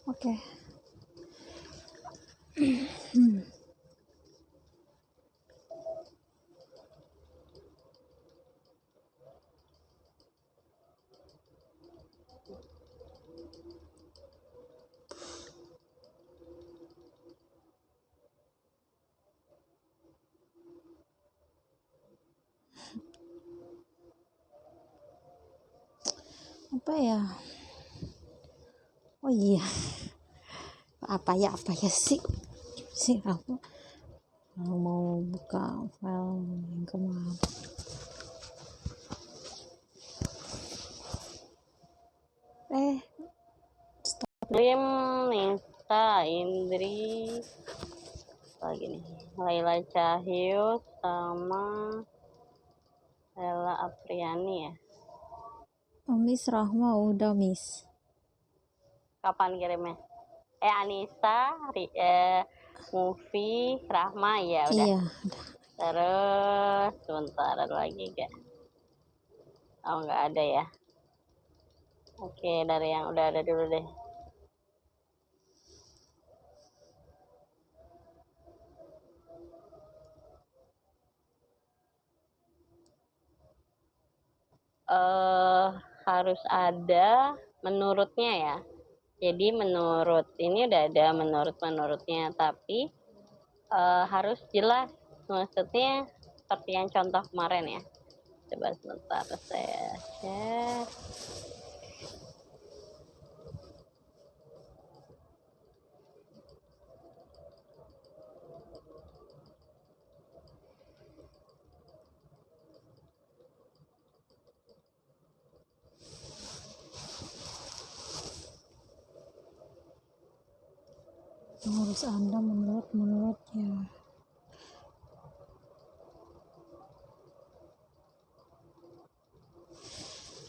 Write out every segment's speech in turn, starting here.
Oke. Apa ya? Oh iya, apa ya sih aku mau buka file yang kemarin. Nisa Indri lagi nih, Laila Cahyo sama Ella Apriani ya. Miss Rahma udah, Miss. Kapan kirimnya? Anissa, Mufi, Rahma ya udah. Iya. Terus sebentar ada lagi gak? Oh nggak ada ya. Oke, dari yang udah ada dulu deh. Harus ada menurutnya ya. Jadi menurut ini udah ada menurutnya, tapi harus jelas maksudnya seperti yang contoh kemarin ya. Coba sebentar saya share. Harus ada menurutnya.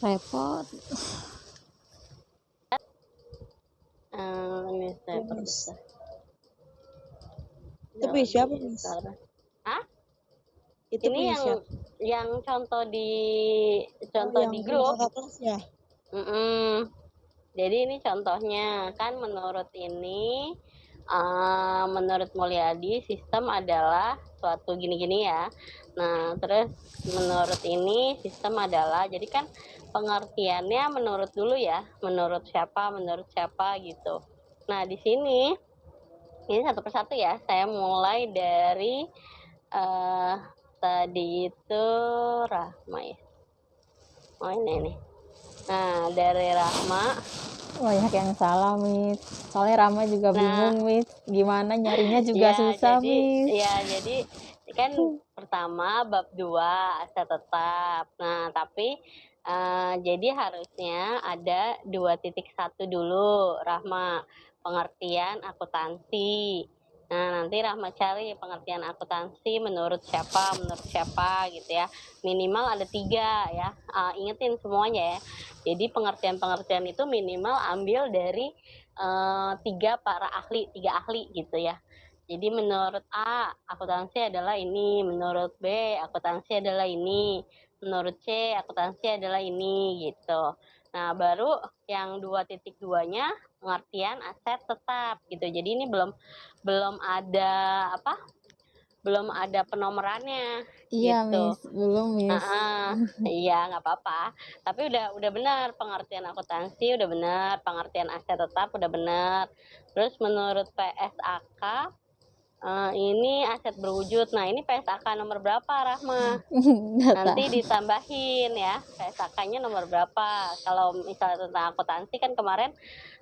Repot. Ini saya perbesar. Itu siapa, Miss? Hah? Itu ini yang contoh di grup kelas ya. Jadi ini contohnya kan menurut ini menurut Mulyadi sistem adalah suatu gini-gini ya. Nah terus menurut ini sistem adalah, jadi kan pengertiannya menurut dulu ya, menurut siapa gitu. Nah di sini ini satu persatu ya, saya mulai dari tadi itu Rahma ya. Oh ini. Nah dari Rahma Banyak yang salah, Miss. Soalnya Rama juga bingung, Miss. Gimana nyarinya juga susah, Miss. Ya, jadi kan pertama bab 2 aset tetap. Nah, tapi jadi harusnya ada 2.1 dulu, Rahma. Pengertian akuntansi. Nah, nanti Rahma cari pengertian akuntansi menurut siapa gitu ya. Minimal ada 3 ya. Ingetin semuanya ya. Jadi pengertian itu minimal ambil dari 3 ahli gitu ya. Jadi menurut A, akuntansi adalah ini, menurut B, akuntansi adalah ini, menurut C, akuntansi adalah ini gitu. Nah, baru yang 2.2-nya pengertian aset tetap gitu. Jadi ini belum ada penomorannya. Iya, gitu. Miss. Belum, Miss. Iya, nggak apa-apa. Tapi udah benar pengertian akuntansi, udah benar pengertian aset tetap, udah benar. Terus menurut PSAK ini aset berwujud. Nah, ini PSAK nomor berapa, Rahma? Nanti ditambahin ya, PSAK-nya nomor berapa. Kalau misalnya tentang akuntansi kan kemarin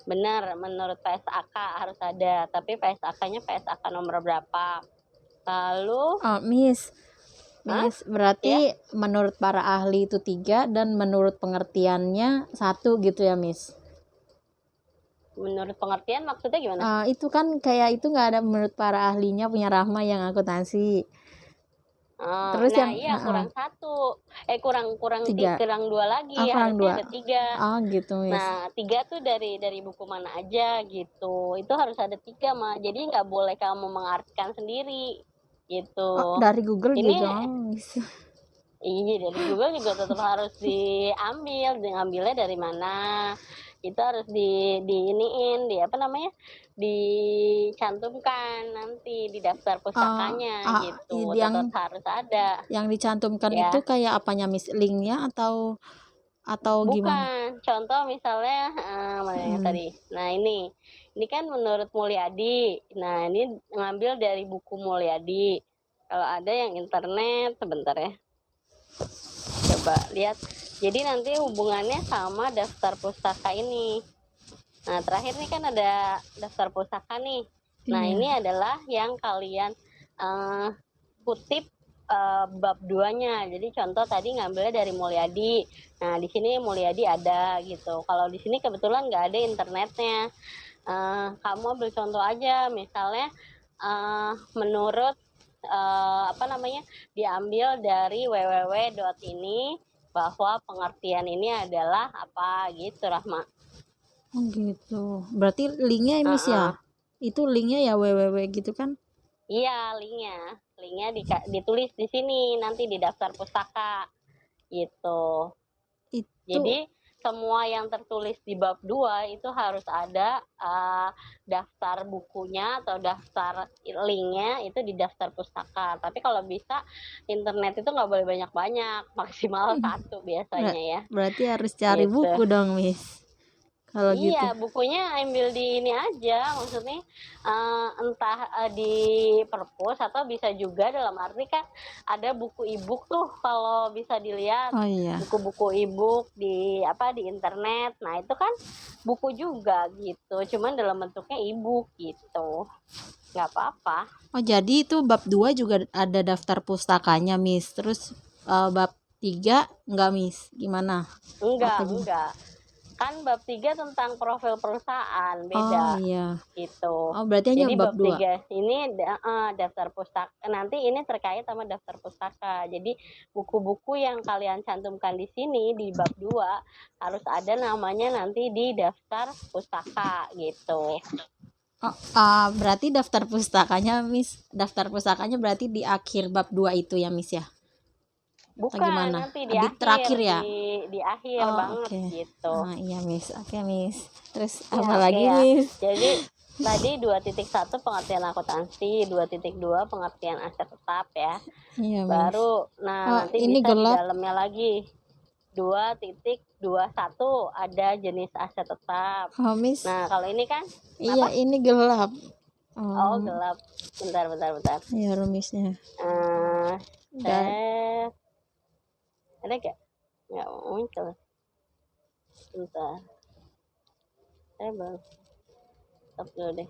benar menurut PSAK harus ada, tapi PSAK-nya PSAK nomor berapa. Lalu Miss, berarti menurut para ahli itu 3 dan menurut pengertiannya 1 gitu ya, Miss? Menurut pengertian maksudnya gimana? Itu kan kayak itu nggak ada menurut para ahlinya punya Rahma yang akuntansi. Terus nah iya kurang 1, kurang 2 lagi, harusnya ada 3. Gitu, Miss. Nah 3 tuh dari buku mana aja gitu, itu harus ada 3 mah, jadi nggak boleh kamu mengartikan sendiri gitu. Dari Google ini juga, Miss. Iya, dari Google juga tetap harus diambilnya dari mana. itu harus diiniin, di apa namanya, dicantumkan nanti di daftar pustakanya gitu, tetap yang harus ada dicantumkan itu ya. kayak apanya Miss? Linknya atau gimana? Bukan, contoh misalnya mana yang Mm. tadi. Nah ini kan menurut Mulyadi. Nah ini ngambil dari buku Mulyadi. Kalau ada yang internet, sebentar ya. Coba lihat. Jadi nanti hubungannya sama daftar pustaka ini. Nah terakhir nih kan ada daftar pustaka nih. Nah Iya. ini adalah yang kalian kutip bab 2-nya. Jadi contoh tadi ngambilnya dari Mulyadi. Nah di sini Mulyadi ada gitu. Kalau di sini kebetulan nggak ada internetnya. Kamu ambil contoh aja, misalnya menurut apa namanya, diambil dari www.ini bahwa pengertian ini adalah apa gitu, Rahma. Oh gitu. Berarti linknya ya Miss ya? Itu linknya ya www gitu kan? Iya, linknya ditulis di sini nanti di daftar pustaka gitu. Itu Jadi semua yang tertulis di bab 2 itu harus ada daftar bukunya atau daftar linknya itu di daftar pustaka. Tapi kalau bisa internet itu nggak boleh banyak-banyak, maksimal 1 biasanya ya. berarti harus cari Gitu. buku dong Miss. Kalau gitu. Iya, bukunya ambil di ini aja, maksudnya entah di perpus atau bisa juga dalam arti kan ada buku e-book tuh kalau bisa dilihat. Oh iya. Buku-buku e-book di internet. Nah, itu kan buku juga gitu, cuman dalam bentuknya e-book gitu. Nggak apa-apa. Oh jadi itu bab 2 juga ada daftar pustakanya Miss. Terus bab 3 enggak Miss? Gimana? Enggak. Kan bab 3 tentang profil perusahaan, Oh beda iya. gitu. Oh berarti hanya Jadi bab bab 2. 3 ini daftar pustaka. Nanti ini terkait sama daftar pustaka. Jadi buku-buku yang kalian cantumkan di sini di bab 2 harus ada namanya nanti di daftar pustaka gitu. Berarti daftar pustakanya Miss, daftar pustakanya berarti di akhir bab 2 itu ya Miss ya? Bukan, gimana? nanti Di terakhir ya? di akhir banget Oke. gitu. Iya Miss. Oke Miss. Terus Ya, apa oke lagi ya. Miss? Jadi tadi 2.1 pengertian akuntansi, 2.2 pengertian aset tetap ya. Iya Miss. Baru nanti ini bisa gelap. di dalamnya lagi 2.21 ada jenis aset tetap. Oh Miss. Nah kalau ini kan Iya ini gelap. oh gelap. Bentar. Iya rumisnya. Ada gak? Nggak muncul. Bentar. Saya baru stop dulu deh.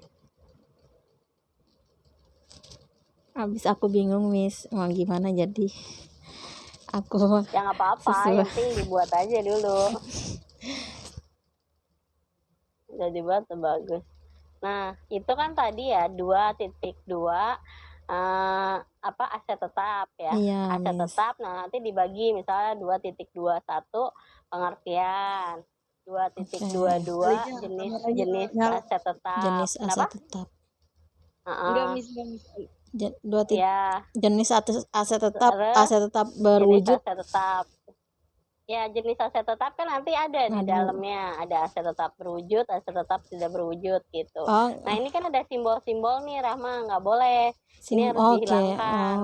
Abis aku bingung Miss mau gimana jadi aku Ya nggak apa-apa, yang penting dibuat aja dulu. Udah dibuat tuh bagus. Nah itu kan tadi ya 2.2 aset tetap ya. Iya, aset Miss. tetap nah nanti dibagi misalnya 2.21 pengertian, 2.22 jenis aset tetap. Jenis aset Kenapa? tetap. Enggak, Miss. Ya, jenis aset tetap, terus aset tetap berwujud. jenis aset tetap. Ya, jenis aset tetap kan nanti ada di dalamnya. Ada aset tetap berwujud, aset tetap tidak berwujud gitu. Nah, ini kan ada simbol-simbol nih, Rahma. Nggak boleh. Ini harus dihilangkan.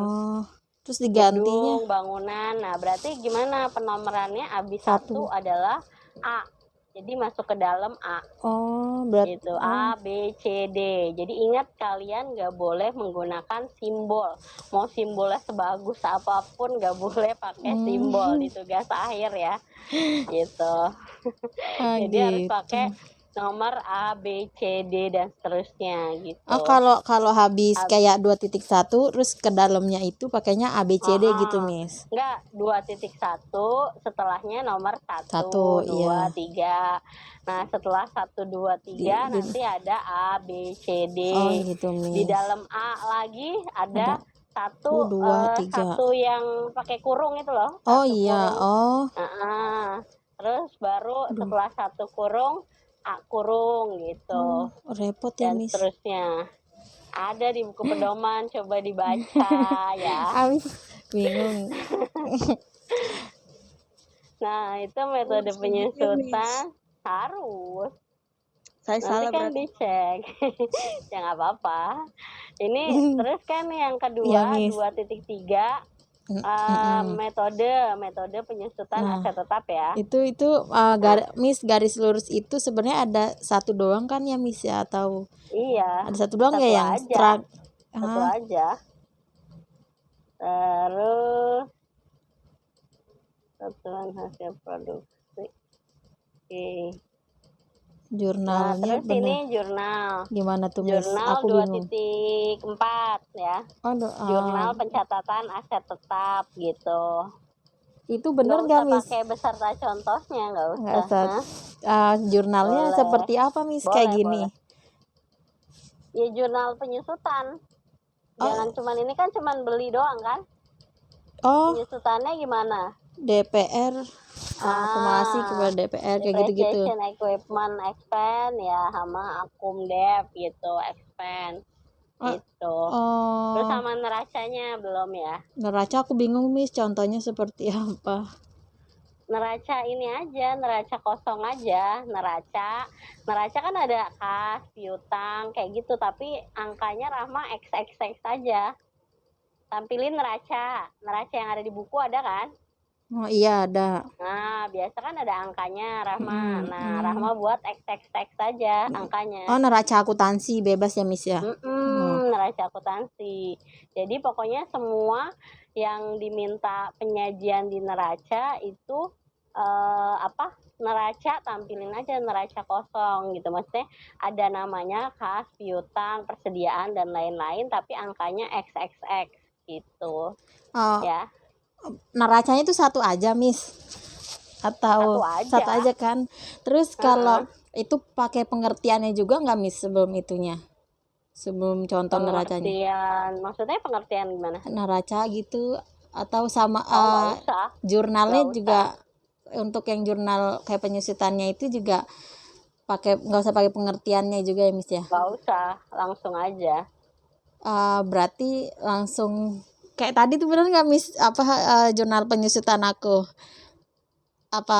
Terus digantinya? Gedung, bangunan. Nah, berarti gimana penomorannya? Abis 1 adalah A. Jadi masuk ke dalam A. Oh, berarti gitu. A, B, C, D. Jadi ingat kalian nggak boleh menggunakan simbol. Mau simbolnya sebagus apapun nggak boleh pakai simbol di tugas akhir ya. Gitu. Jadi harus pakai nomor A, B, C, D dan seterusnya gitu. Oh, kalau habis kayak 2.1 terus ke dalamnya itu pakainya A, B, C, D gitu, Miss. Enggak, 2.1 setelahnya nomor 1, 2, 3. Nah, setelah 1, 2, 3 nanti ada A, B, C, D. Oh, gitu, Miss. Di dalam A lagi ada 1, 2, 3. 1 yang pakai kurung itu loh. Oh iya, kurung. Terus baru setelah 1 kurung A kurung gitu. Repot ya, dan Miss. Seterusnya. Ada di buku pedoman, coba dibaca ya. Bingung. Nah, itu metode penyusutan. Harus. Saya Nanti salah kan berarti. dicek. Ya nggak apa-apa. Ini terus kan yang Ya, kedua Miss. 2.3 metode penyusutan Nah, aset tetap ya. itu Miss, garis lurus itu sebenarnya ada satu doang kan ya, Miss ya, atau Iya, ada satu doang satu ya yang aja. Satu Ah, aja. Terus satuan hasil produksi. Oke. Nah, jurnalnya terus bener ini jurnal. gimana tuh, Miss? Jurnal Aku bingung. 2.4 ya. Jurnal pencatatan aset tetap gitu. itu bener Nggak nggak, usah Miss? pakai beserta contohnya, nggak Nggak usah. usah. Hah? Jurnalnya Boleh, seperti apa, Miss, kayak boleh, gini? boleh. Ya jurnal penyusutan. Jangan Oh, cuman ini kan cuman beli doang kan? oh, Penyusutannya gimana? DPR, akumulasi kepada DPR kayak gitu-gitu. Depreciation equipment expense ya sama akum dev gitu, expense Oh, gitu. Terus oh, sama neracanya belum ya? neraca aku bingung, Miss, contohnya seperti apa? Neraca ini aja, neraca kosong aja, neraca kan ada kas, piutang kayak gitu, tapi angkanya Rahma XXX aja. Tampilin neraca yang ada di buku ada kan? Oh iya, ada. Nah, biasa kan ada angkanya Rahma. Nah, Mm-mm. Rahma buat XXX saja angkanya. Oh, neraca akuntansi bebas ya, Miss ya? Neraca akuntansi. Jadi pokoknya semua yang diminta penyajian di neraca itu neraca tampilin aja neraca kosong gitu. Maksudnya ada namanya kas, piutang, persediaan dan lain-lain tapi angkanya XXX gitu. Oh, Ya, neracanya itu satu aja, Miss? Atau satu satu aja. aja kan? Terus kalau itu pakai pengertiannya juga nggak, Miss, sebelum itunya? Sebelum contoh neracanya? Pengertian, maksudnya pengertian gimana? Neraca gitu atau sama Oh, nggak usah. jurnalnya Nggak juga, usah. untuk yang jurnal kayak penyusutannya itu juga nggak usah pakai pengertiannya juga ya, Miss ya? Nggak usah, langsung aja. Berarti langsung kayak tadi tuh, bener nggak, Miss, apa jurnal penyusutan aku apa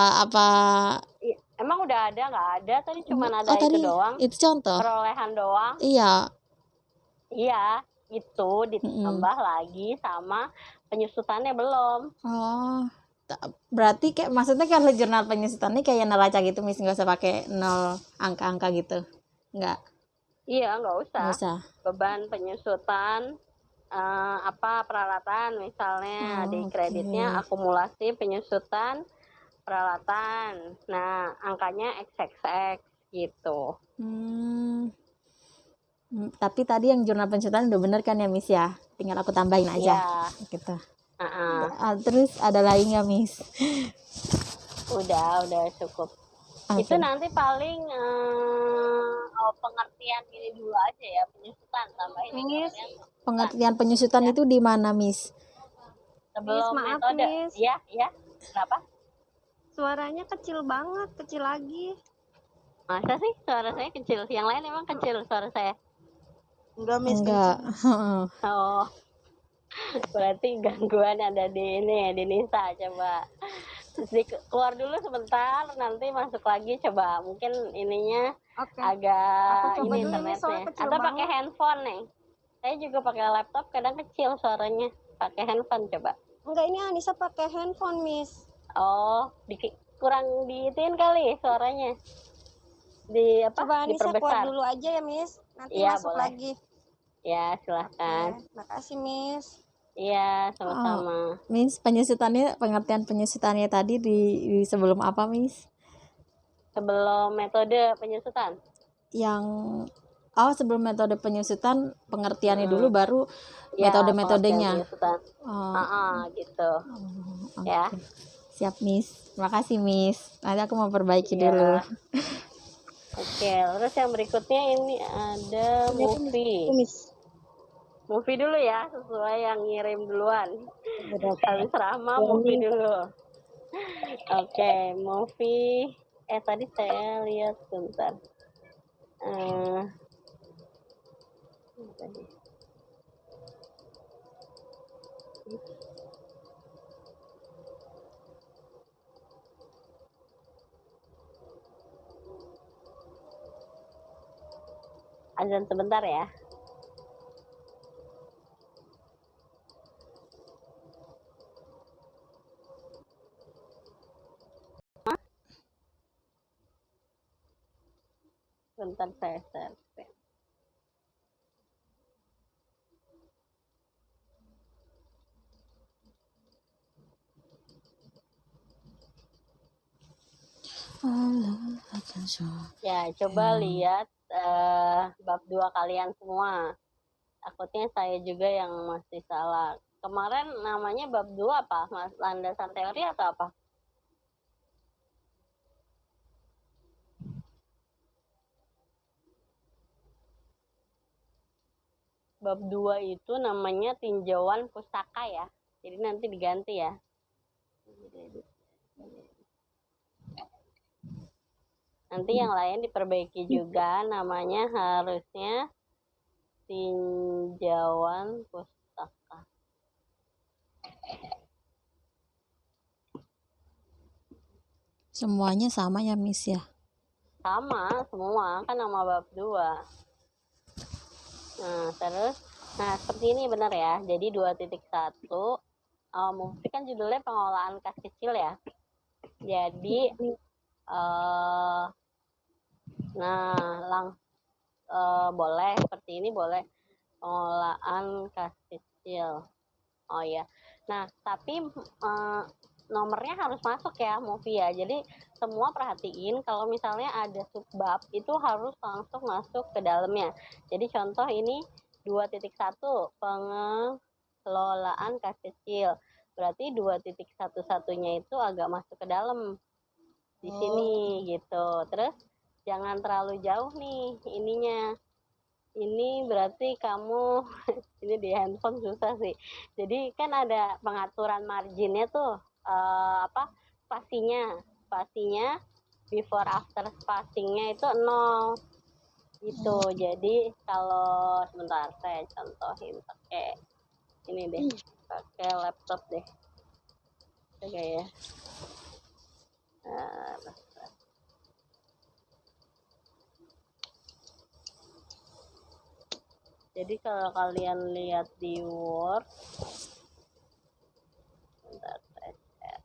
Emang udah ada? Nggak ada, tadi cuma ada oh itu tadi doang. itu contoh? Perolehan doang. Iya. Iya, itu Mm-mm. ditambah lagi sama penyusutannya belum. Oh, berarti kayak maksudnya kalau jurnal penyusutannya kayak neraca gitu, Miss, nggak usah pakai nol angka-angka gitu, nggak Iya, nggak usah. nggak usah. Beban penyusutan, peralatan misalnya di Oke. kreditnya akumulasi penyusutan peralatan. Nah, angkanya XXX gitu. Tapi tadi yang jurnal penyusutan udah bener kan ya, Miss ya? Tinggal aku tambahin aja Iya. gitu. Uh-uh. Terus ada lagi nggak, Miss? Udah cukup. Itu Oke. nanti paling pengertian ini dulu aja ya, penyusutan tambahin Miss, Pengertian penyusutan itu di mana, Miss? sebelum maaf, metode. Miss. Ya. Kenapa? Suaranya kecil banget, kecil lagi. Masa sih suara saya kecil? Yang lain emang kecil suara saya? Enggak, Miss, Enggak. kenceng. Oh, berarti gangguan ada di ini, di Nisa. Coba keluar dulu sebentar, nanti masuk lagi. Coba mungkin ininya Oke. agak Aku coba ini dulu, Miss, internetnya. soalnya kecil Atau pakai banget. handphone nih. Saya juga pakai laptop, kadang kecil suaranya. Pakai handphone coba. Enggak, ini Anissa pakai handphone, Miss. Oh, kurang diitin kali suaranya. Coba Anissa keluar Diperbesar. dulu aja ya, Miss. Nanti Iya, masuk boleh. lagi. Ya, silahkan. Oke, makasih, Miss. Iya, sama-sama. Miss, pengertian penyusutannya tadi di sebelum apa, Miss? Sebelum metode penyusutan. Yang sebelum metode penyusutan pengertiannya dulu, baru Ya, metode-metodenya. penyusutan. Gitu. Oke. Ya. Siap, Miss. Terima kasih, Miss. Nanti aku mau perbaiki Iya. dulu. Oke, terus yang berikutnya ini ada movie. Movie dulu ya, sesuai yang ngirim duluan. Habis Rahma movie dulu. Oke, movie. Tadi saya lihat sebentar. Tadi. azan sebentar ya. Bentar saya share. Ya, coba lihat bab 2 kalian semua. Takutnya saya juga yang masih salah. Kemarin namanya bab 2 apa? Mas, landasan teori atau apa? Bab 2 itu namanya tinjauan pustaka ya. Jadi nanti diganti ya. Nanti yang lain diperbaiki juga, namanya harusnya tinjauan pustaka. Semuanya sama ya Miss ya? Sama semua, kan nama bab 2. Nah, terus, nah seperti ini benar ya. Jadi 2.1, mungkin kan judulnya pengolahan kas kecil ya. Jadi, boleh seperti ini, boleh pengolahan kas kecil. Oh ya. Nah, tapi nomornya harus masuk ya, Movi ya. Jadi semua perhatiin kalau misalnya ada subbab itu harus langsung masuk ke dalamnya. Jadi contoh ini 2.1 pengelolaan kas kecil. Berarti 2.11-nya itu agak masuk ke dalam di sini gitu. Terus jangan terlalu jauh nih ininya. Ini berarti kamu ini di handphone susah sih. Jadi kan ada pengaturan marginnya tuh, spasinya before after spacingnya itu 0 gitu. Jadi kalau sebentar saya contohin pakai ini deh, pakai laptop deh. Oke ya. Jadi kalau kalian lihat di Word, bentar, saya share.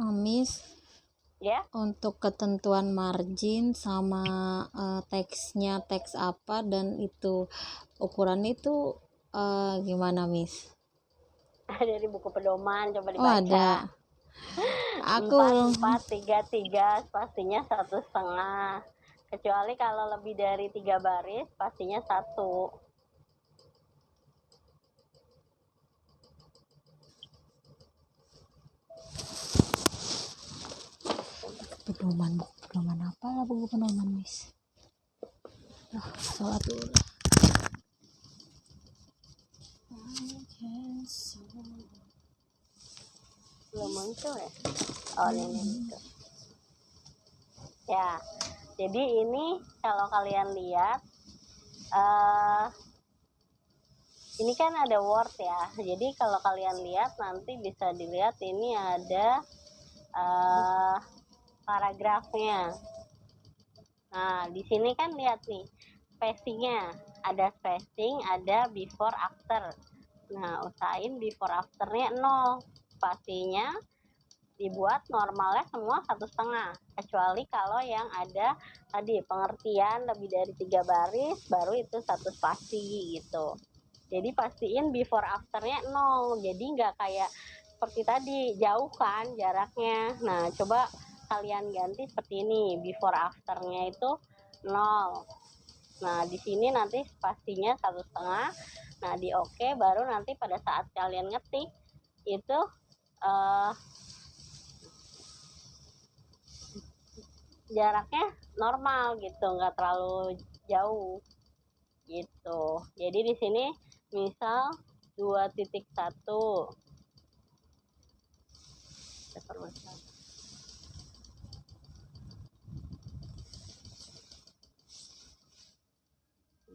Miss, Ya, untuk ketentuan margin sama teksnya teks apa dan itu ukuran itu gimana Miss? dari buku pedoman coba Oh ada. dibaca. Aku 4, 4, 3, 3 pastinya 1,5. Kecuali kalau lebih dari 3 baris pastinya 1. pedoman apa lah buku pedoman Miss? Sholat dulu. Belum muncul ya? Oh ini muncul. Ya, jadi ini kalau kalian lihat, ini kan ada Word ya. Jadi kalau kalian lihat nanti bisa dilihat ini ada paragrafnya. Nah, di sini kan lihat nih spacingnya. Ada spacing, ada before after. Nah, usahain before afternya 0. Spasinya dibuat normalnya semua 1,5. Kecuali kalau yang ada tadi pengertian lebih dari 3 baris, baru itu 1 spasi gitu. Jadi pastiin before afternya 0. Jadi nggak kayak seperti tadi, jauh kan jaraknya. Nah, coba kalian ganti seperti ini, before afternya itu 0. Nah, di sini nanti pastinya 1,5. Nah, di oke, baru nanti pada saat kalian ngetik itu jaraknya normal gitu, nggak terlalu jauh gitu. Jadi di sini misal 2.1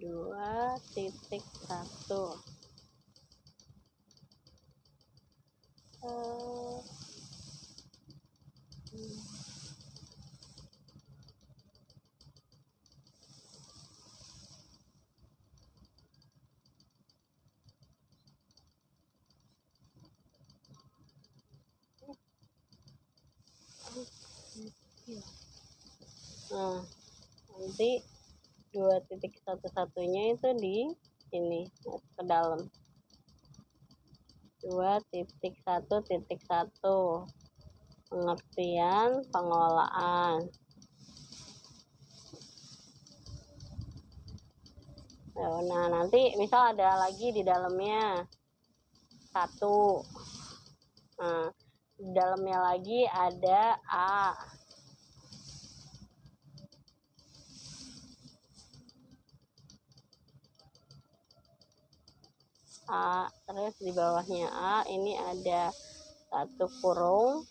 2.1. Eh, Nah, nanti 2.11-nya itu di sini ke dalam. 2.1.1 pengertian pengelolaan. Nah, nanti misal ada lagi di dalamnya 1. Nah, di dalamnya lagi ada A. Terus di bawahnya A ini ada 1 kurung.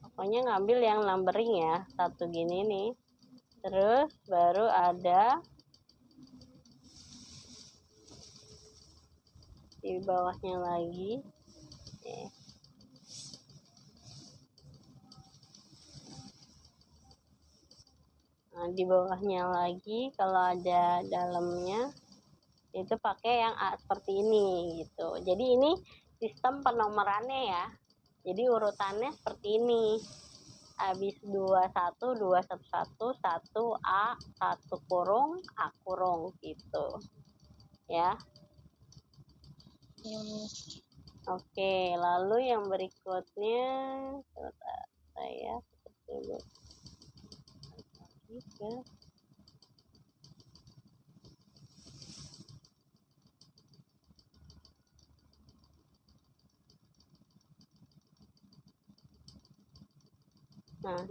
Pokoknya ngambil yang numbering ya, 1 gini nih. Terus baru ada di bawahnya lagi. Nah, di bawahnya lagi kalau ada dalamnya itu pakai yang A seperti ini gitu. Jadi ini sistem penomorannya ya. Jadi urutannya seperti ini. Habis 21, 211, 1 A, 1 kurung, A kurung gitu. Ya. Oke, lalu yang berikutnya saya dulu. Nah,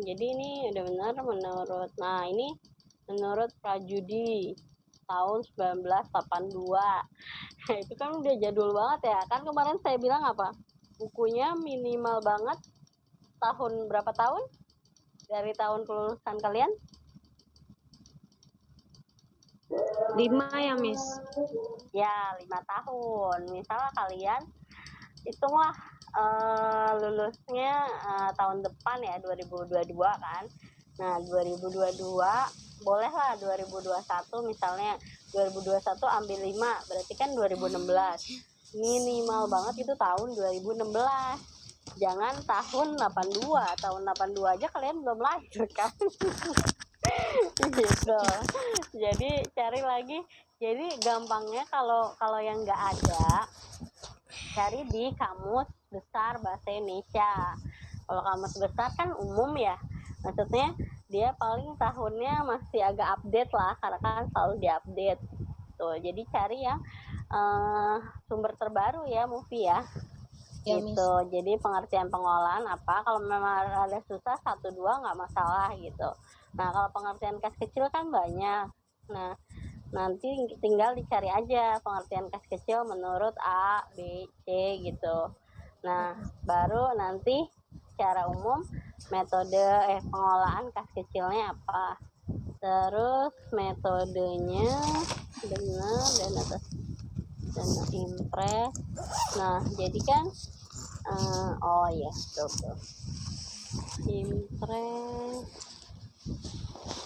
jadi ini udah benar menurut, nah ini menurut Prajudi tahun 1982. Itu kan udah jadul banget ya. Kan kemarin saya bilang apa? Bukunya minimal banget tahun berapa tahun? Dari tahun kelulusan kalian? 5 ya, Miss? Ya, 5 tahun. Misalnya kalian hitunglah lulusnya tahun depan ya, 2022 kan. Nah, 2022 bolehlah 2021 misalnya 2021 ambil 5, berarti kan 2016. Minimal banget itu tahun 2016. Jangan tahun 82. Tahun 82 aja kalian belum lahir kan. Gitu. Jadi cari lagi. Jadi gampangnya kalau yang nggak ada, cari di Kamus Besar Bahasa Indonesia. Kalau Kamus Besar kan umum ya, maksudnya dia paling tahunnya masih agak update lah, karena kan selalu diupdate. Tuh, jadi cari yang sumber terbaru ya, Mufi ya. Ya, gitu. Jadi pengertian pengolahan apa, kalau memang ada susah 1-2 nggak masalah gitu. Nah, kalau pengertian kas kecil kan banyak. Nah, nanti tinggal dicari aja pengertian kas kecil menurut A, B, C gitu. Nah, baru nanti secara umum metode pengolahan kas kecilnya apa. Terus metodenya benar dan atas dana impres. Nah, jadi kan oh ya, betul. Impres.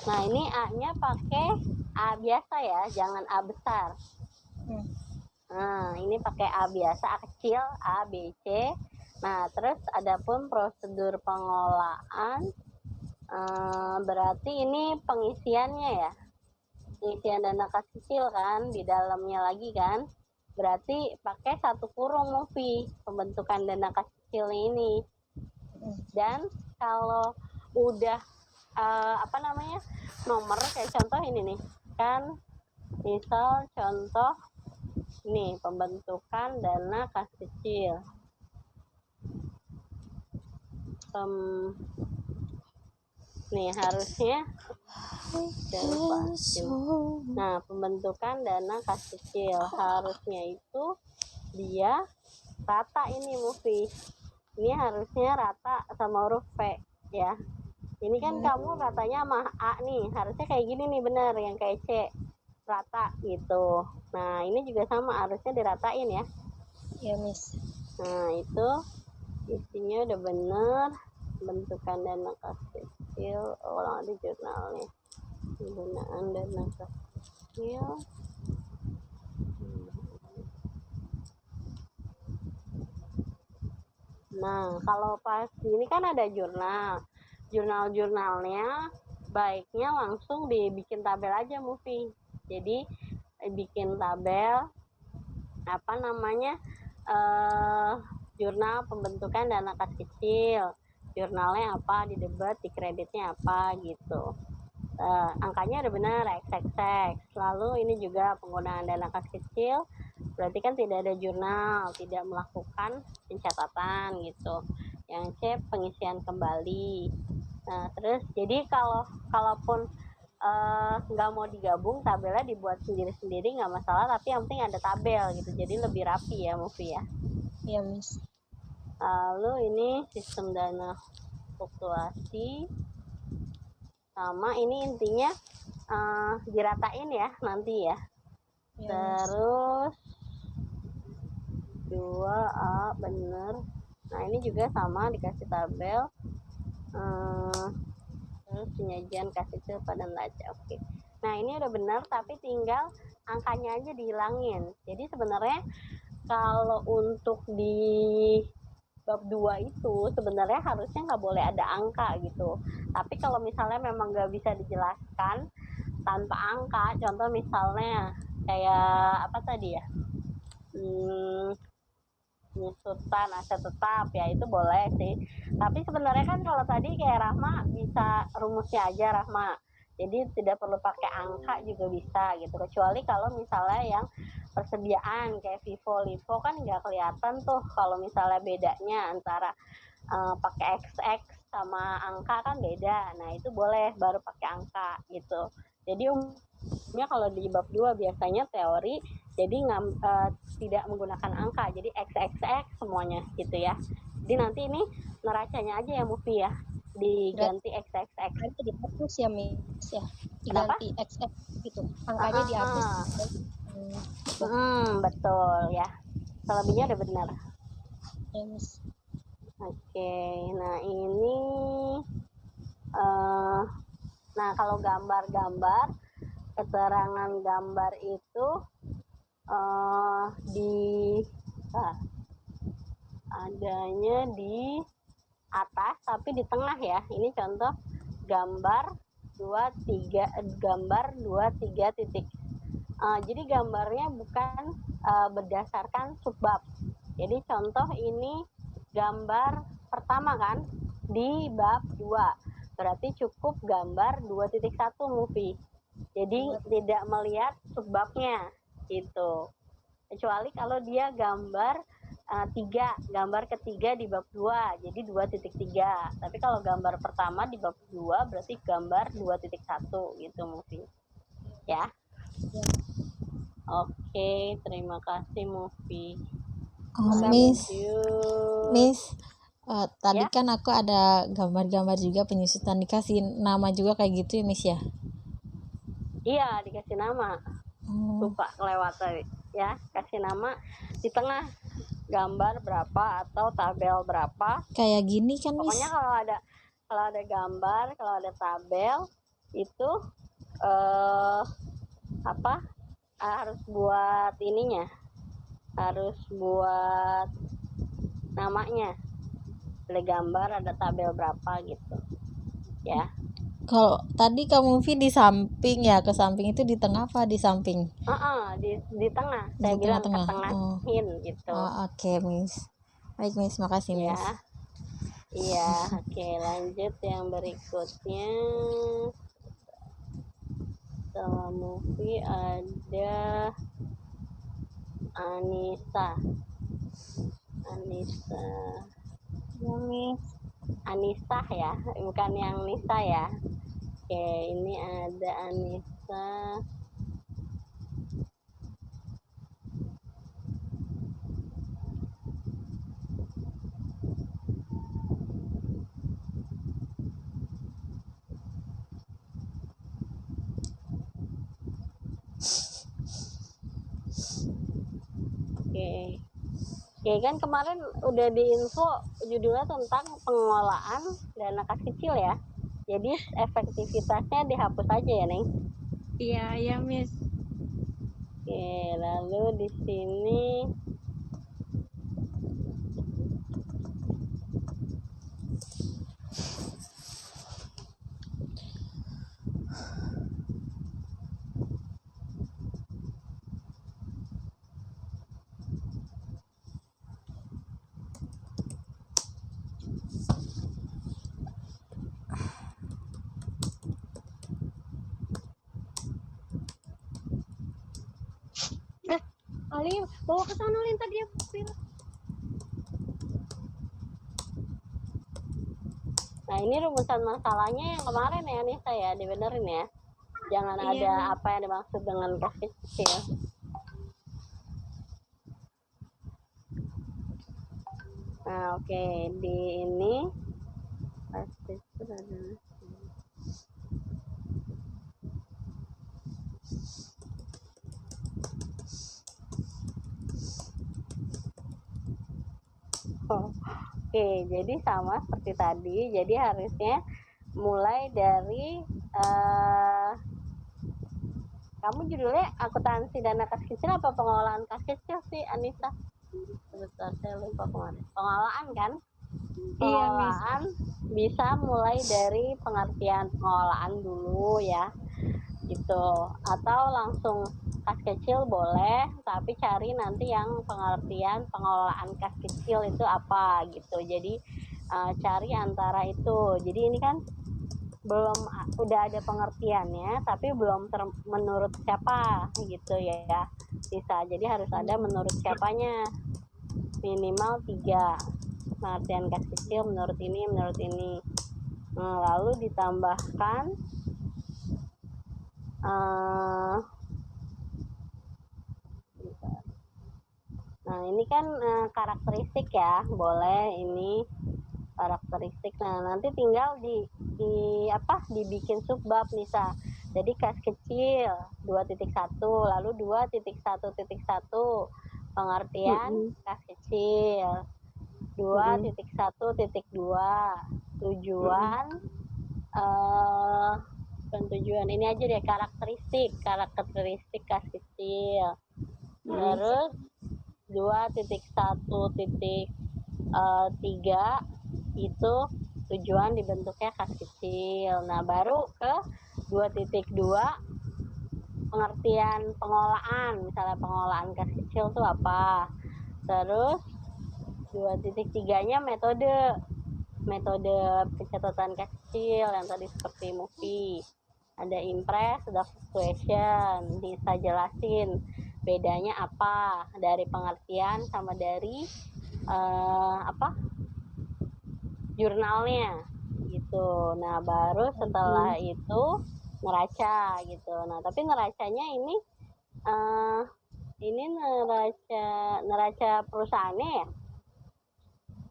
Nah, ini A-nya pakai A biasa ya, jangan A besar. Nah, ini pakai A biasa, A kecil, A, B, C. Nah, terus adapun prosedur pengolahan, berarti ini pengisiannya ya. Pengisian dana kas kecil kan, di dalamnya lagi kan. Berarti pakai 1 kurung Mufi, pembentukan dana kas kecil ini. Dan kalau udah nomor kayak contoh ini nih kan, misal contoh nih pembentukan dana kas kecil, nih harusnya nah pembentukan dana kas kecil harusnya itu dia rata ini Mufi, ini harusnya rata sama huruf P ya. Ini kan kamu ratanya sama A nih, harusnya kayak gini nih, bener yang kayak C, rata gitu. Nah ini juga sama, harusnya diratain ya. Iya, Miss. Nah itu isinya udah bener, bentukan dana kas kecil, ulang di jurnalnya, penggunaan dana kas kecil. Nah kalau pas ini kan ada jurnalnya baiknya langsung dibikin tabel aja Mufi. Jadi bikin tabel apa namanya, jurnal pembentukan dana kas kecil, jurnalnya apa, di debit, di kreditnya apa gitu. Angkanya udah benar XXX. Lalu ini juga penggunaan dana kas kecil, berarti kan tidak ada jurnal, tidak melakukan pencatatan gitu. Yang C pengisian kembali. Nah terus jadi kalaupun nggak mau digabung, tabelnya dibuat sendiri-sendiri nggak masalah, tapi yang penting ada tabel gitu, jadi lebih rapi ya Mufi ya. Iya, Miss. Lalu ini sistem dana fluktuasi, sama ini intinya diratain ya nanti ya. Iya, Miss. Terus 2A bener. Nah ini juga sama dikasih tabel. Terus penyajian kasih kecil pada neraca. Oke. Nah ini udah benar, tapi tinggal angkanya aja dihilangin. Jadi sebenarnya kalau untuk di bab 2 itu sebenarnya harusnya nggak boleh ada angka gitu. Tapi kalau misalnya memang nggak bisa dijelaskan tanpa angka, contoh misalnya kayak apa tadi ya, penyusutan aset tetap ya, itu boleh sih. Tapi sebenarnya kan kalau tadi kayak Rahma bisa rumusnya aja Rahma, jadi tidak perlu pakai angka juga bisa gitu, kecuali kalau misalnya yang persediaan kayak Vivo Livo kan nggak kelihatan tuh kalau misalnya bedanya antara pakai XX sama angka kan beda. Nah itu boleh baru pakai angka gitu. Jadi umumnya kalau di bab 2 biasanya teori, jadi tidak menggunakan angka, jadi XXX semuanya gitu ya. Jadi nanti ini neracanya aja ya Mufi ya, diganti XXX. Angkanya dihapus ya, Miss ya. Kenapa? Diganti XX gitu. Angkanya dihapus. Betul ya. Selebihnya udah benar. Ya, Miss. Oke, nah ini nah kalau gambar-gambar, keterangan gambar itu adanya di atas tapi di tengah ya. Ini contoh gambar 23 titik. Jadi gambarnya bukan berdasarkan subbab. Jadi contoh ini gambar pertama kan di bab 2, berarti cukup gambar 2.1 Mufi. Jadi tidak melihat subbabnya gitu. Kecuali kalau dia gambar 3, gambar ketiga di bab 2, jadi 2.3. Tapi kalau gambar pertama di bab 2 berarti gambar 2.1 gitu Mufi. Ya. Oke, terima kasih Mufi. Miss, tadi Ya? kan aku ada gambar-gambar juga penyusutan, dikasih nama juga kayak gitu ya Miss ya? Iya, dikasih nama. Lupa kelewat tadi. Ya, kasih nama di tengah gambar berapa atau tabel berapa. Kayak gini kan Miss? Pokoknya kalau ada gambar, kalau ada tabel itu harus buat ininya, harus buat namanya. Ada gambar, ada tabel berapa gitu. Ya. Kalau tadi kamu Vi di samping ya, ke samping itu di tengah apa di samping? Di tengah. Saya Di bilang tengah-tengah. ketengahin gitu. Oke, Miss. Baik Miss, makasih Miss. Ya. Iya, oke, lanjut yang berikutnya. Sama Mufi ada Anissa. Anissa ya, bukan yang Nisa ya. Oke, ini ada Anissa. Ya kan kemarin udah diinfo judulnya tentang pengelolaan dana kas kecil ya. Jadi efektivitasnya dihapus aja ya, Neng. Iya, iya, Miss. Oke, lalu di sini Ali, bawa ke sana Lin, tadi aku bilang. nah ini rumusan masalahnya yang kemarin ya Nisa ya, dibenerin ya. Jangan Iya, ada Miss. apa yang dimaksud dengan kas kecil. Nah, oke, di ini kas kecil adalah oke, jadi sama seperti tadi. Jadi harusnya mulai dari kamu judulnya akuntansi dana kas kecil apa pengelolaan kas kecil sih, Anissa? Sebentar, saya lupa kemarin. Pengelolaan kan? Iya, Miss. Pengelolaan bisa mulai dari pengertian pengelolaan dulu ya, gitu. Atau langsung kas kecil boleh, tapi cari nanti yang pengertian pengelolaan kas kecil itu apa gitu. Jadi cari antara itu. Jadi ini kan belum udah ada pengertiannya, tapi belum menurut siapa gitu ya, bisa. Jadi harus ada menurut siapanya, minimal 3 pengertian kas kecil menurut ini. Lalu ditambahkan nah ini kan karakteristik ya, boleh ini karakteristik. Nah nanti tinggal dibikin subbab Nisa. Jadi kas kecil 2.1 lalu 2.1.1 pengertian kas kecil 2.1.2 tujuan tujuan ini aja deh, karakteristik kas kecil. Terus 2.1.3 itu tujuan dibentuknya kas kecil. Nah baru ke 2.2 pengertian pengolahan, misalnya pengolahan kas kecil itu apa. Terus 2.3-nya metode pencatatan kas kecil yang tadi seperti movie. Ada impress, ada fluctuation. Bisa jelasin bedanya apa dari pengertian sama dari jurnalnya gitu. Nah baru setelah itu neraca gitu. Nah tapi neracanya ini neraca perusahaannya ya.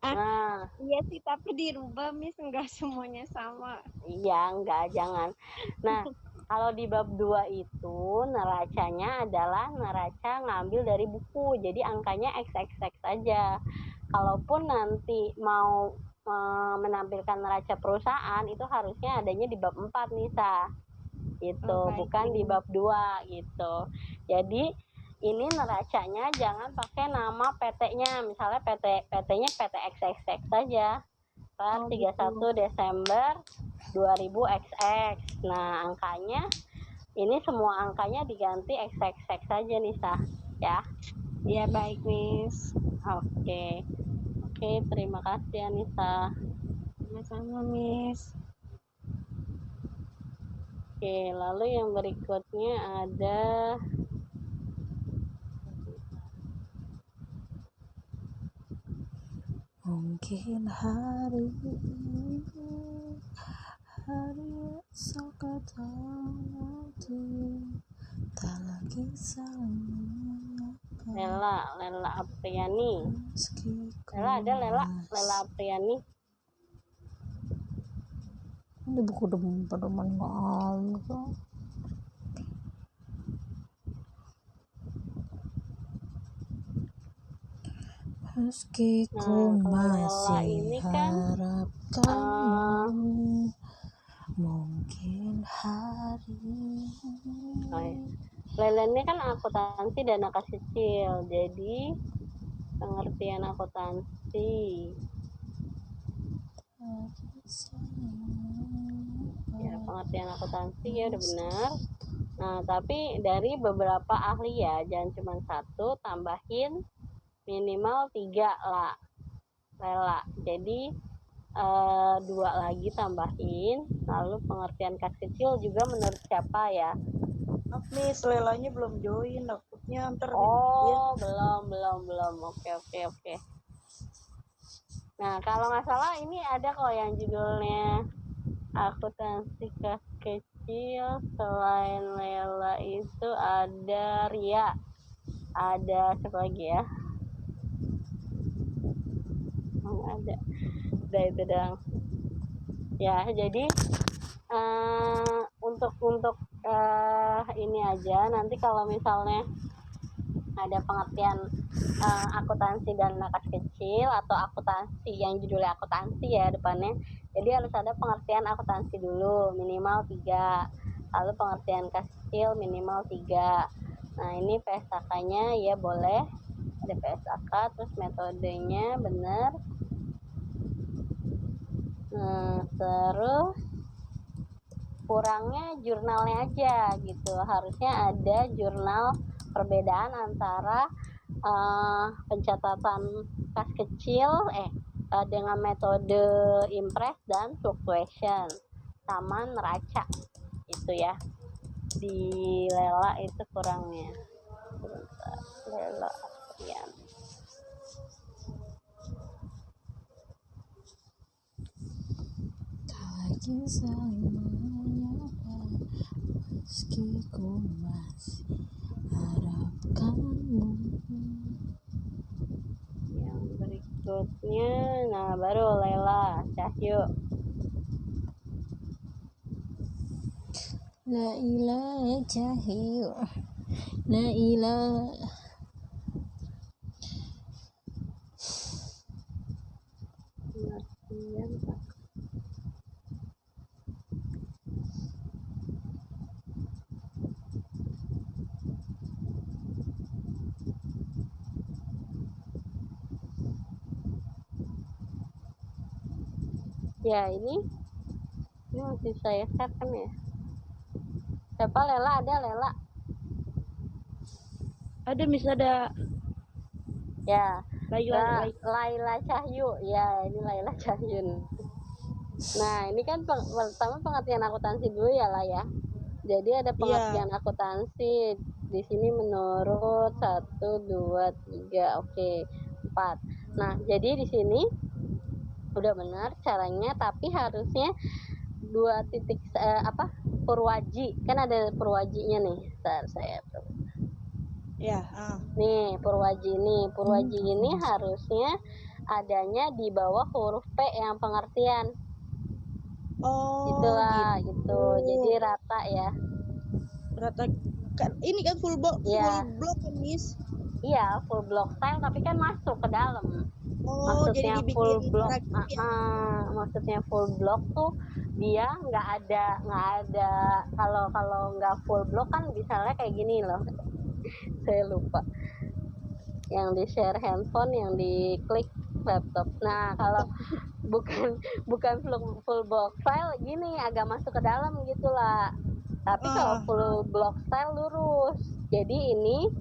Nah Iya sih, tapi dirubah, Miss. Enggak semuanya sama. iya, enggak, jangan. Nah, kalau di bab 2 itu neracanya adalah neraca ngambil dari buku. Jadi angkanya XXX saja. Kalaupun nanti mau menampilkan neraca perusahaan itu harusnya adanya di bab 4 Nisa. Gitu, bukan di bab 2 gitu. Jadi ini neracanya jangan pakai nama PT-nya. Misalnya PT-nya PT XXX saja. Per 31 Desember 2000XX. Nah, angkanya ini semua angkanya diganti XXX saja Nisa, ya. Iya, baik, Miss. Oke, terima kasih Anissa. Sama-sama, Miss. Oke, lalu yang berikutnya ada Mungkin hari ini hari esok atau nanti tak lagi saling Lela Apriani. meskiku. Lela Apriani. Ini buku pedoman nggak ada. Meski Nah, ku kalau Lela masih ini kan harapkanmu, mungkin hari oh ya. Lela ini kan akuntansi dana kas kecil, jadi pengertian akuntansi. Ya, pengertian akuntansi ya udah benar. Nah, tapi dari beberapa ahli ya, jangan cuma satu, tambahin minimal 3 lah, Lela. Jadi 2 lagi tambahin, lalu pengertian kas kecil juga menurut siapa ya? Maaf nih, Lelanya belum join, takutnya ntar Oh, belum. Oke. Nah, kalau nggak salah ini ada kok yang judulnya akuntansi kas kecil. Selain Lela itu ada Ria, ada siapa lagi ya? Ada, udah itu dong. Ya, jadi untuk ini aja. Nanti kalau misalnya ada pengertian akuntansi dan kas kecil atau akuntansi yang judulnya akuntansi ya depannya, jadi harus ada pengertian akuntansi dulu minimal 3, lalu pengertian kas kecil minimal 3. Nah, ini PSAK-nya ya boleh ada PSAK, terus metodenya benar. Terus kurangnya jurnalnya aja gitu, harusnya ada jurnal perbedaan antara pencatatan kas kecil dengan metode impress dan fluctuation sama neraca itu ya. Di Lela itu kurangnya. Lela ya. lagi saling menyapa, meski ku masih harapkanmu. Yang berikutnya, nah baru Lela Cahyo. La ilaha Cahyo, la ilaha. Ya, ini masih saya share kan ya. Siapa Lela? Ada Lela? ada ada Ya, Laila. Laila Cahyo. Ya, ini Laila Cahyo. Nah, ini kan pertama pengertian akuntansi dulu ya lah ya. Jadi ada pengertian akuntansi di sini menurut 1, 2, 3, oke 4. Nah, jadi di sini udah benar caranya, tapi harusnya 2 titik Purwaji, kan ada Purwajinya nih. Bentar, saya nih Purwaji ini harusnya adanya di bawah huruf P yang pengertian. Itulah gitu. Jadi rata ya. Rata kan ini kan full block Ya. full block kan, Miss? Iya, full block style tapi kan masuk ke dalam. Oh, Maksudnya jadi full dibikin block. ya? Maksudnya full block tuh dia nggak ada kalau nggak full block kan misalnya kayak gini loh. Saya lupa. Yang di share handphone, yang di klik laptop. Nah, kalau bukan full block file gini agak masuk ke dalam gitulah. Tapi kalau full block style lurus. Jadi ini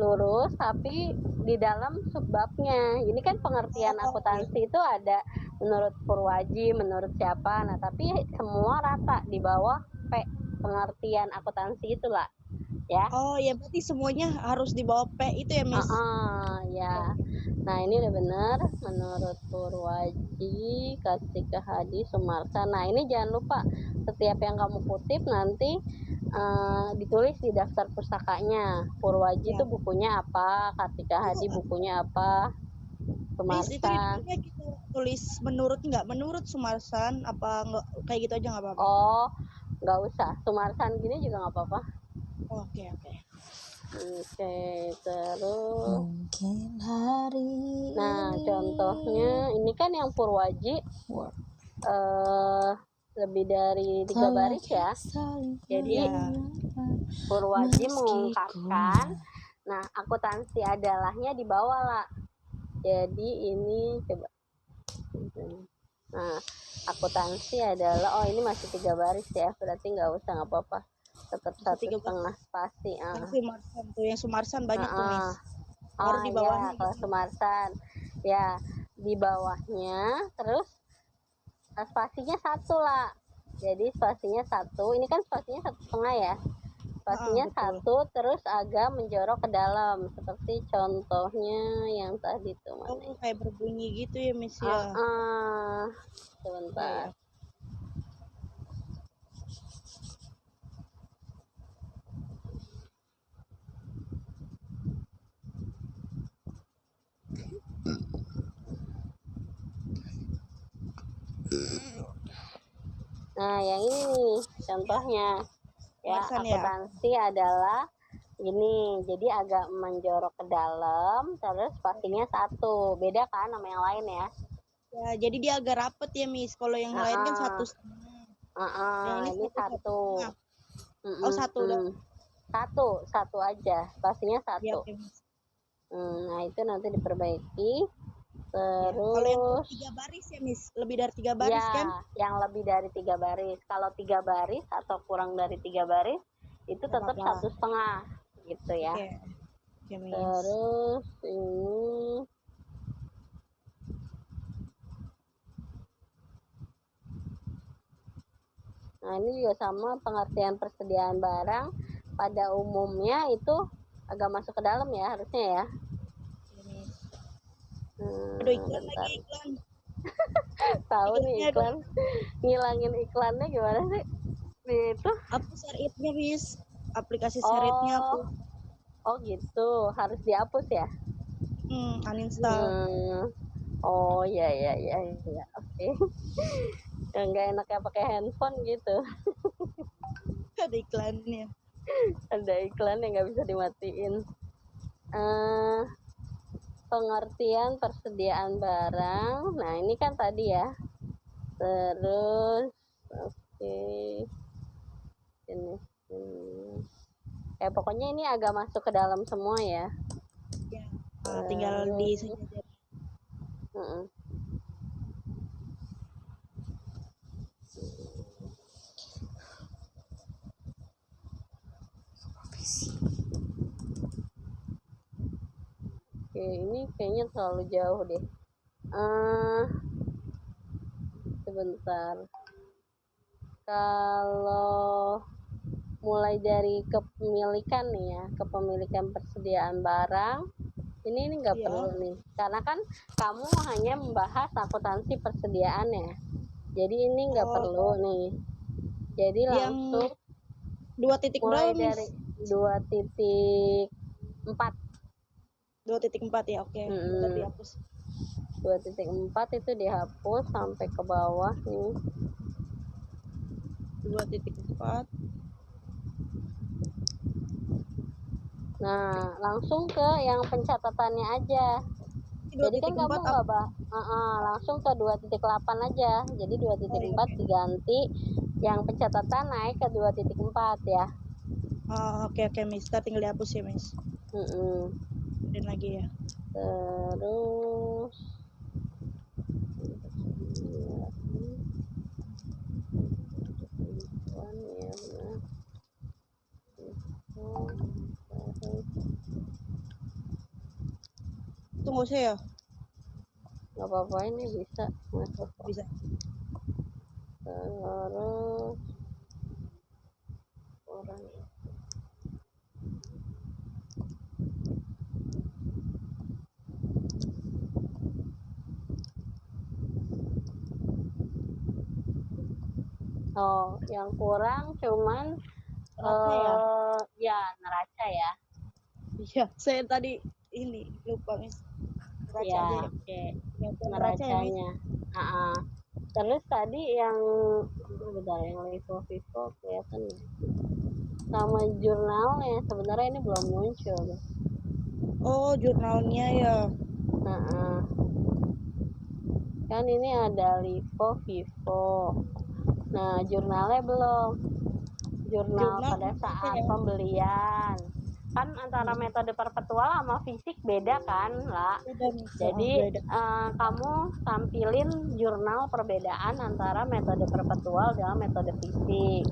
lurus tapi di dalam subbabnya. Ini kan pengertian akuntansi itu ada menurut Purwaji, menurut siapa. Nah, tapi semua rata di bawah P pengertian akuntansi itulah. Ya. Oh, ya berarti semuanya harus di bawah P itu ya, Miss? Ya. Nah, ini udah benar menurut Purwaji, Kartika Hadi, Sumarsa. Nah, ini jangan lupa setiap yang kamu kutip nanti ditulis di daftar pustakanya. Purwaji itu bukunya apa, Kartika Hadi bukunya apa, Miss, itu Sumarsan. kita tulis menurut Sumarsan apa enggak kayak gitu aja nggak apa-apa? Oh, nggak usah. Sumarsan gini juga nggak apa-apa. Oke. Oke, terus Mungkin hari nah ini contohnya ini kan yang Purwaji Word lebih dari 3 telah baris ya. saling Jadi Ya. mengenal Purwaji meski mengungkapkan, nah akuntansi adalahnya di bawah lah. Jadi ini coba. Nah, akuntansi adalah ini masih 3 baris ya, berarti nggak usah, nggak apa-apa. Tetap Masih 3 1,5 spasi. Kan Sumarsan tuh, yang Sumarsan banyak tuh, Miss. Baru di Ya, bawahnya kalau Sumarsan. Ya, di bawahnya, terus spasinya 1 lah. Jadi spasinya 1, ini kan spasinya 1,5 ya. Spasinya betul. 1, terus agak menjorok ke dalam, seperti contohnya yang tadi tuh mana ya? Kayak berbunyi gitu ya, Miss ya. Sebentar. Ya. Nah, yang ini nih contohnya. Ya, Sumarsan ya. akuntansi adalah ini, jadi agak menjorok ke dalam, terus spasinya 1. Beda kan sama yang lain ya? Ya, jadi dia agak rapet ya, Miss. Kalau yang lain kan 1,5. Yang Ini 1. 1,5. Oh, 1 udah. 1 aja, spasinya 1. Ya, oke, Miss. Nah, itu nanti diperbaiki. Ya. Kalau yang Terus 3 baris ya, Miss. Lebih dari 3 baris ya, kan? yang lebih dari 3 baris. Kalau 3 baris atau kurang dari 3 baris itu Nggak tetap apa-apa. 1,5 gitu ya. Oke, Miss. Terus ini nah ini juga sama, pengertian persediaan barang pada umumnya itu agak masuk ke dalam ya harusnya ya. Oke, Miss. Aduh, iklan Bentar. lagi, iklan. Tahu nih Aduh. iklan, ngilangin iklannya gimana sih? Itu Hapus Seritnya, Miss. Aplikasi Seritnya hapus. Oh gitu, harus dihapus ya? Uninstall. Oh ya, oke. Nggak enak ya pakai handphone gitu. Ada iklannya. Ada iklan yang nggak bisa dimatiin. Pengertian persediaan barang. Nah ini kan tadi ya. Terus oke. Ini. Pokoknya ini agak masuk ke dalam semua ya. Ya. Tinggal di sejajar. Oke, ini kayaknya terlalu jauh deh. Sebentar. Kalau mulai dari kepemilikan nih ya, kepemilikan persediaan barang, ini nggak perlu nih, karena kan kamu hanya membahas akuntansi persediaan ya. Jadi ini nggak perlu nih. Jadi langsung 2 titik mulai berapa, dari 2.4. 2.4 ya, oke. Udah dihapus. 2.4 itu dihapus sampai ke bawah nih. 2.4. Nah, langsung ke yang pencatatannya aja. Jadi kan kamu nggak langsung ke 2.8 aja. Jadi 2.4 diganti, yang pencatatan naik ke 2.4 ya. Oke, Miss. Tinggal dihapus ya, Miss. Dan lagi ya. Terus Tunggu saya. nggak apa-apa, ini bisa masuk. Bisa. Terus orang yang kurang cuman neraca ya. Iya, saya tadi ini lupa, Miss. Neraca aja ya. Oke. Neracanya. Terus tadi yang bentar, yang level Vivo kelihatan ya. Nama jurnalnya sebenarnya ini belum muncul. Oh, jurnalnya ya. Nah, kan ini ada Livo, Vivo. Nah, jurnalnya belum. Jurnal pada saat pembelian. Kan antara metode perpetual sama fisik beda kan, lah. Jadi kamu tampilin jurnal perbedaan antara metode perpetual dengan metode fisik.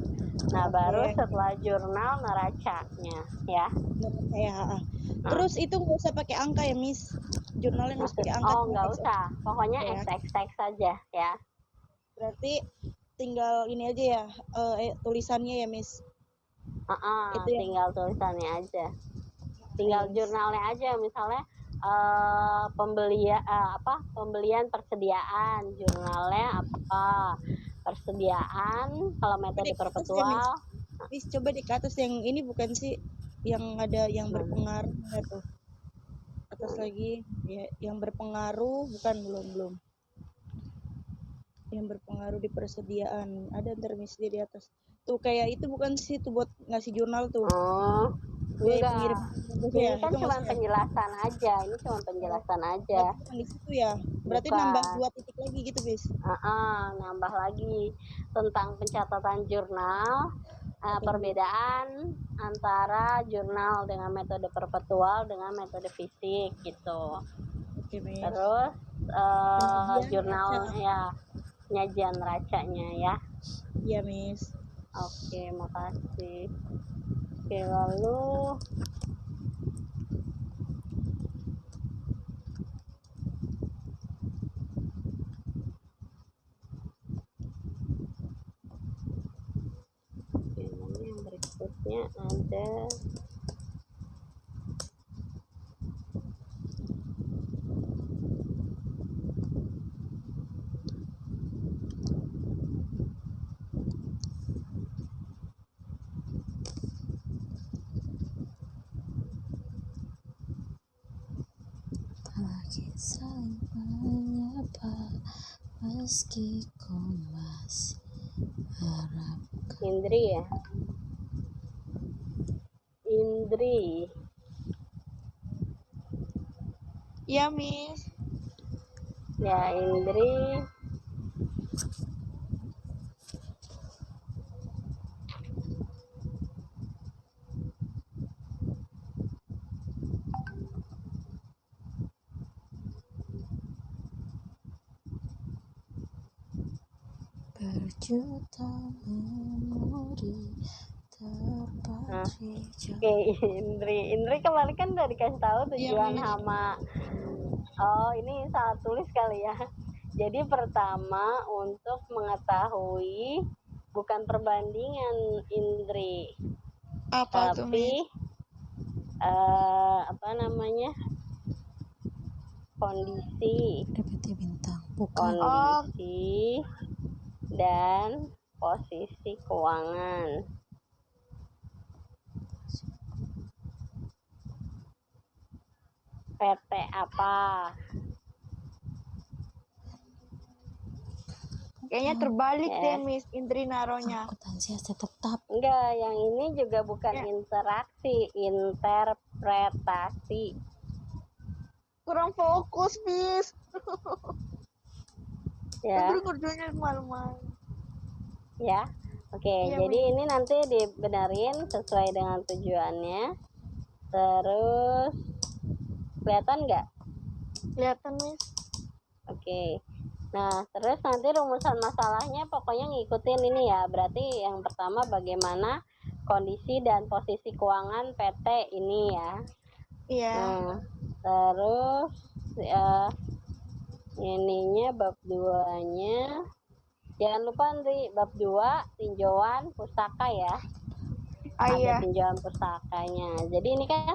Nah, baru setelah jurnal neracanya, ya. Terus itu nggak usah pakai angka ya, Miss? Jurnalnya nggak usah pakai angka. Oh, nggak usah. Pokoknya XX saja, ya. Berarti tinggal ini aja ya, tulisannya ya, Miss? Tinggal tulisannya aja. Tinggal jurnalnya aja, misalnya pembelian persediaan, jurnalnya apa? Persediaan kalau metode perpetual. Miss, coba di atas yang ini bukan sih yang ada yang berpengaruh tuh. Atas lagi ya, yang berpengaruh bukan belum. Yang berpengaruh di persediaan ada ntar Miss di atas. Tuh kayak itu bukan sih tuh buat ngasih jurnal tuh. Oh, enggak. Ini kan cuma penjelasan aja. Ini cuma penjelasan aja. Di situ ya. Berarti nambah 2 titik lagi gitu, Miss. Nambah lagi tentang pencatatan jurnal. Perbedaan antara jurnal dengan metode perpetual dengan metode fisik gitu. Terus jurnal ya, penyajian racanya ya. Iya, Miss. Oke, makasih. Oke, lalu yang berikutnya ada lagi saling menyapa meski kau masih harap. Indri ya. Indri. Iya, Miss. Ya, Indri. Berjuta memori terpatri. Oke, Indri kemarin kan udah dikasih tahu tujuan hama. Oh, ini salah tulis kali ya. Jadi pertama untuk mengetahui bukan perbandingan Indri, tapi kondisi, bintang, kondisi dan posisi keuangan. PT apa? Kayaknya terbalik deh, Miss. Indri naronya. Akuntansi aset tetap. Enggak, yang ini juga bukan interaksi, interpretasi. Kurang fokus, Miss. Ya. Kerjanya malam-malam. Ya. Oke, jadi ini nanti dibenerin sesuai dengan tujuannya. Terus kelihatan nggak? Kelihatan, Miss. Oke. Nah, terus nanti rumusan masalahnya pokoknya ngikutin ini ya. Berarti yang pertama bagaimana kondisi dan posisi keuangan PT ini ya. Iya. Nah, terus ininya bab 2-nya. Jangan lupa nanti bab 2 tinjauan pustaka ya. Ada tinjauan pustakanya. Jadi ini kan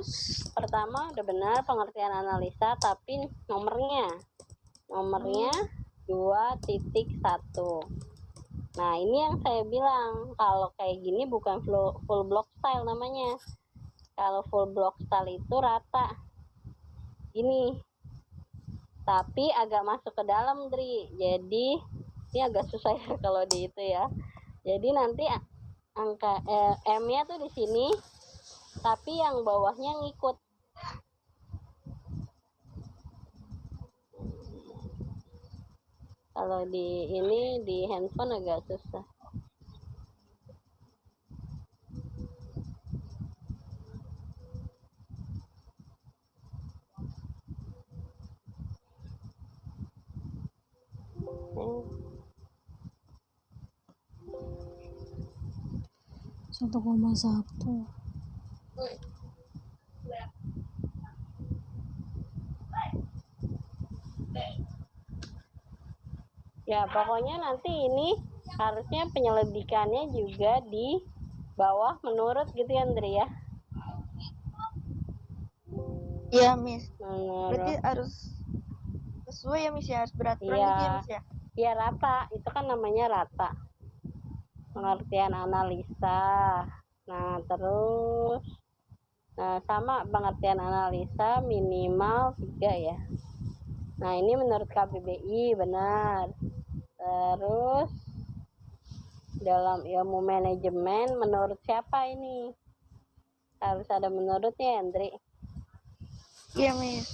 pertama udah benar pengertian analisa, tapi nomornya 2.1. Nah, ini yang saya bilang kalau kayak gini bukan full block style namanya. Kalau full block style itu rata ini, tapi agak masuk ke dalam, Dri. Jadi ini agak susah ya kalau di itu ya. Jadi nanti angka M-nya tuh di sini, tapi yang bawahnya ngikut. Kalau di ini di handphone agak susah. Eh, 1,1. Ya pokoknya nanti ini harusnya penyelidikannya juga di bawah menurut gitu ya Andri ya. Iya, Miss. Menurut, Berarti harus sesuai ya, Miss ya, harus beraturan iya, gitu ya, Miss ya. ya rata, itu kan namanya rata. Pengertian analisa. Nah terus, nah sama pengertian analisa minimal 3 ya. Nah ini menurut KBBI benar. Terus dalam ilmu manajemen menurut siapa ini? Harus ada menurutnya Andri. Iya, Miss.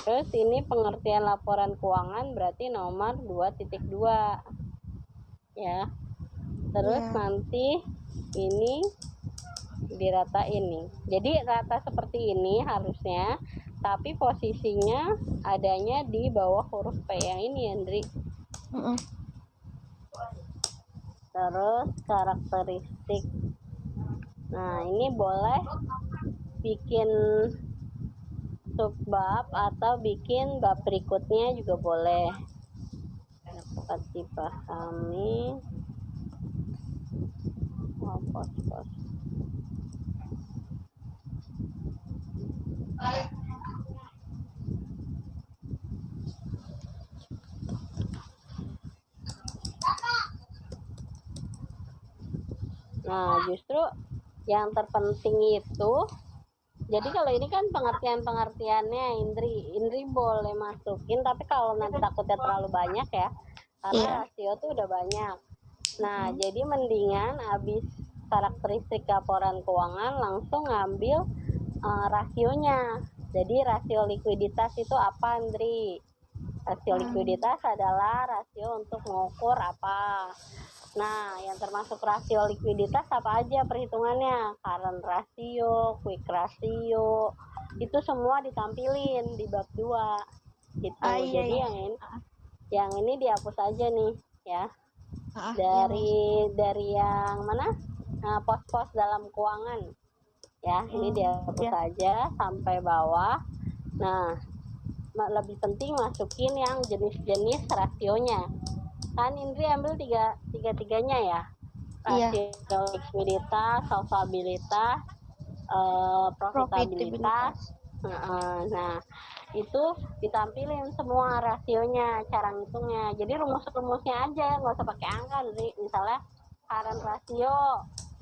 Terus ini pengertian laporan keuangan berarti nomor 2.2 ya. Terus Iya. nanti ini diratain nih. Jadi rata seperti ini harusnya, tapi posisinya adanya di bawah huruf P yang ini Andri. Terus karakteristik. Nah ini boleh bikin subbab atau bikin bab berikutnya juga boleh. Dapat dipahami. Pos-pos. Nah justru yang terpenting itu, jadi kalau ini kan pengertiannya Indri boleh masukin, tapi kalau nanti takutnya terlalu banyak ya, karena Iya. rasio tuh udah banyak. Nah jadi mendingan habis karakteristik laporan keuangan langsung ngambil rasionya. Jadi rasio likuiditas itu apa Indri? Rasio likuiditas adalah rasio untuk mengukur apa. Nah, yang termasuk rasio likuiditas apa aja perhitungannya? Current rasio, quick rasio, itu semua ditampilin di bab 2 gitu. Iya, Jadi iya. yang ini dihapus aja nih ya. Iya, Miss. Dari yang mana? Nah, pos-pos dalam keuangan. Ya, ini dihapus Iya. aja sampai bawah. Nah, lebih penting masukin yang jenis-jenis rasionya. Kan Indri ambil tiga-tiganya ya. Iya. Rasio likuiditas, solvabilitas, profitabilitas. Nah, itu ditampilin semua rasionya, cara ngitungnya. Jadi rumus-rumusnya aja, nggak usah pakai angka. Jadi misalnya current rasio,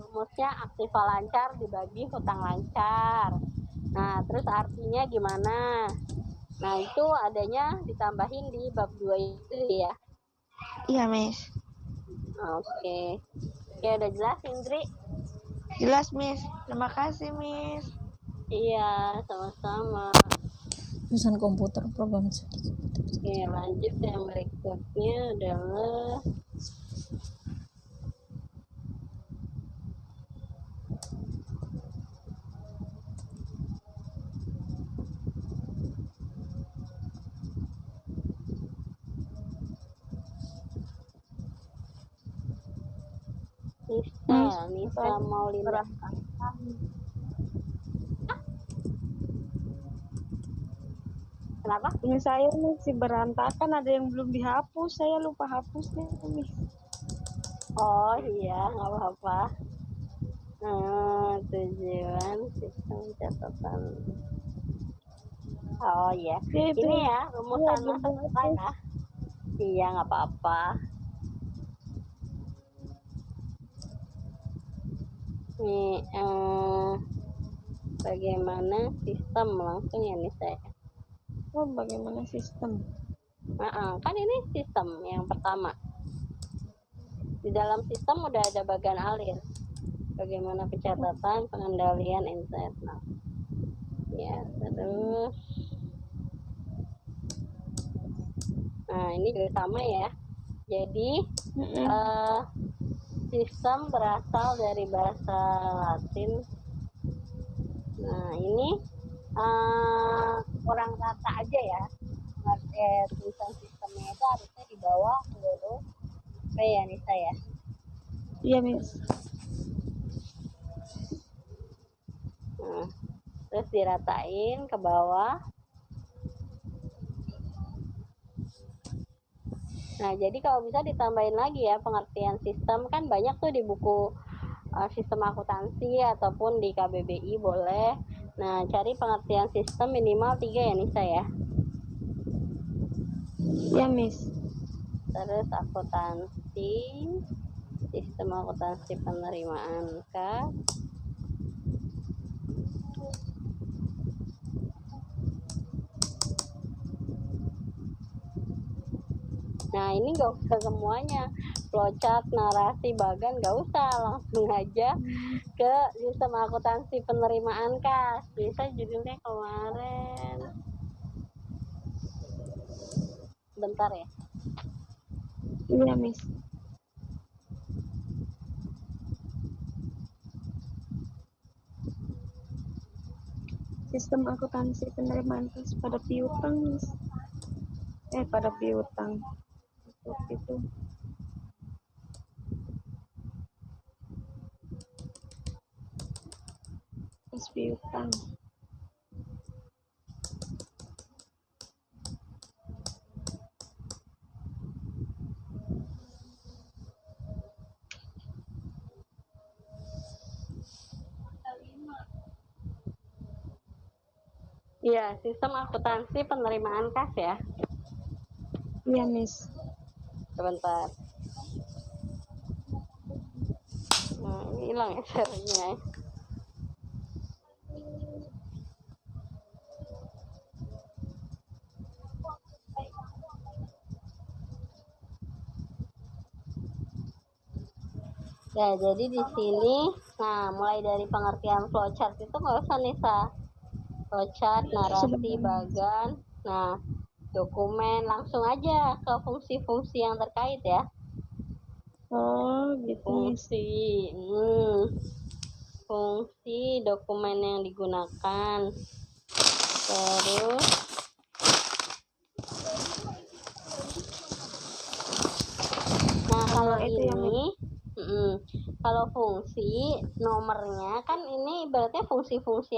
rumusnya aktiva lancar dibagi hutang lancar. Nah, terus artinya gimana? Nah, itu adanya ditambahin di bab 2 itu ya. Iya, Miss. Oke. Oke, udah jelas Indri? Jelas, Miss. Terima kasih, Miss. Iya, sama-sama. Jurusan komputer program studi. Oke, lanjut yang berikutnya adalah Nisa Maulina. Kenapa? Ini saya masih berantakan, ada yang belum dihapus, saya lupa hapusnya, Miss. Oh iya, nggak apa-apa. Tujuan sistem catatan. Oh iya, ini ya rumusan masalah ya. Iya, nggak apa-apa. Nih, bagaimana sistem langsung ya nih saya. Oh, bagaimana sistem? Kan ini sistem yang pertama. Di dalam sistem udah ada bagian alir. Bagaimana pencatatan, pengendalian internal. Ya, terus. Nah, ini juga sama ya. Jadi, sistem berasal dari bahasa Latin. Nah, ini kurang rata aja ya. Tulisan sistemnya itu harusnya di bawah huruf P ya, Nisa ya. Iya, Miss. Nah, terus diratain ke bawah. Nah, jadi kalau bisa ditambahin lagi ya pengertian sistem, kan banyak tuh di buku sistem akuntansi ataupun di KBBI boleh. Nah, cari pengertian sistem minimal 3 ya Nisa ya. Iya, Miss. Terus akuntansi, sistem akuntansi penerimaan kas. Nah, ini nggak usah semuanya, flowchart, narasi, bagan nggak usah, langsung aja ke sistem akuntansi penerimaan kas. Bisa judulnya kemarin. Bentar ya. Iya, Miss. Sistem akuntansi penerimaan kas pada piutang, Miss. Pada piutang. Itu. Pas piutang. Iya, sistem akuntansi penerimaan kas ya. Iya, Miss. Sebentar. Nah, ini hilang ya share-nya. Ya, jadi di sini, nah mulai dari pengertian flowchart itu nggak usah Nisa. Flowchart, narasi, bagan, nah dokumen, langsung aja ke fungsi-fungsi yang terkait ya. Oh, gitu, Miss. Fungsi dokumen yang digunakan. Terus nah kalau ini kalau fungsi nomornya kan ini berarti fungsi-fungsi